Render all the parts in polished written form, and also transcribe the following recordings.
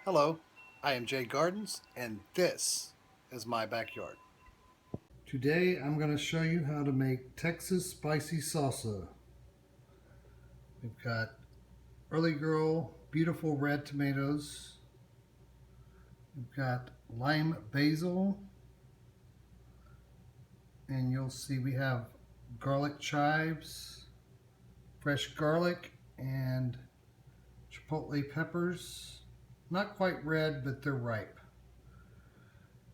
Hello, I am Jay Gardens, and this is my backyard. Today I'm going to show you how to make Texas spicy salsa. We've got early girl, beautiful red tomatoes. We've got lime basil, and you'll see we have garlic chives, fresh garlic, and chipotle peppers. Not quite red, but they're ripe.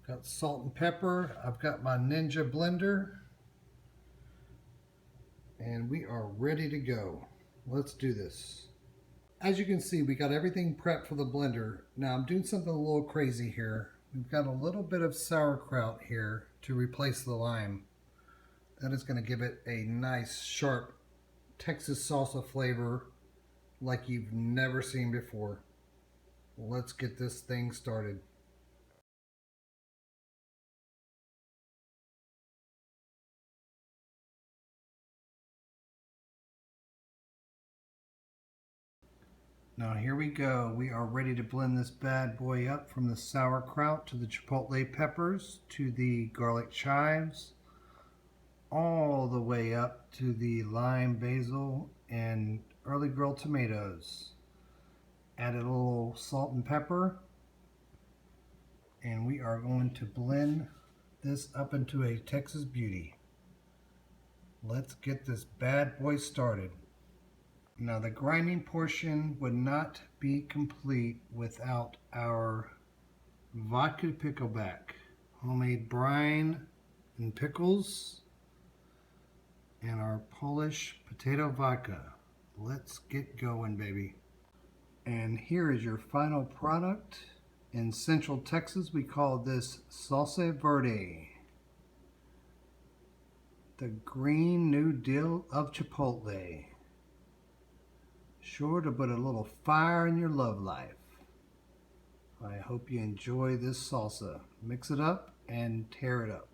Got salt and pepper. I've got my Ninja blender. And we are ready to go. Let's do this. As you can see, we got everything prepped for the blender. Now I'm doing something a little crazy here. We've got a little bit of sauerkraut here to replace the lime. That is going to give it a nice, sharp Texas salsa flavor like you've never seen before. Let's get this thing started. Now here we go. We are ready to blend this bad boy up, from the sauerkraut to the chipotle peppers to the garlic chives, all the way up to the lime basil and early girl tomatoes. Added a little salt and pepper, and we are going to blend this up into a Texas beauty. Let's get this bad boy started. Now the grinding portion would not be complete without our vodka pickleback, homemade brine and pickles, and our Polish potato vodka. Let's get going, baby. And here is your final product. In Central Texas, we call this Salsa Verde, the Green New Deal of Chipotle. Sure to put a little fire in your love life. I hope you enjoy this salsa. Mix it up and tear it up.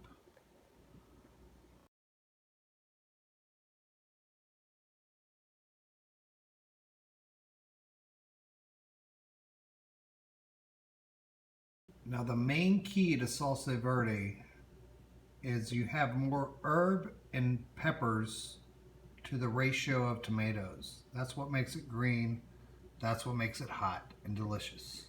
Now the main key to salsa verde is you have more herb and peppers to the ratio of tomatoes. That's what makes it green. That's what makes it hot and delicious.